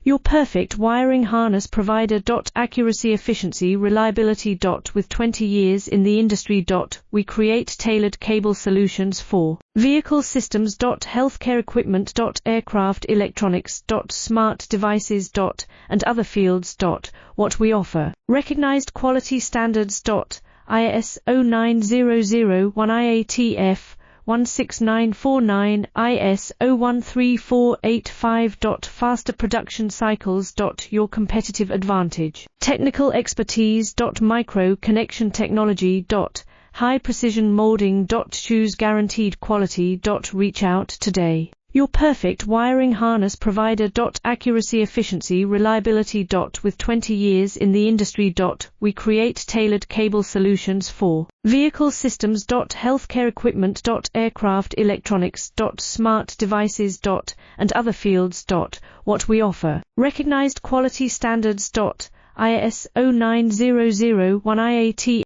Your perfect wiring harness provider. Accuracy, efficiency, reliability. With 20 years in the industry. We create tailored cable solutions for vehicle systems. Healthcare equipment. Aircraft electronics. Smart devices. And other fields. What we offer. Recognized quality standards. ISO 9001 IATF 16949 ISO 13485. Faster production cycles. Your competitive advantage. Technical expertise. Micro connection technology. High precision molding. Choose guaranteed quality. Reach out today. Your perfect wiring harness provider. Accuracy, efficiency, reliability. With 20 years in the industry. We create tailored cable solutions for vehicle systems. Healthcare equipment. Aircraft electronics. Smart devices. And other fields. What we offer. Recognized quality standards. ISO 9001 IAT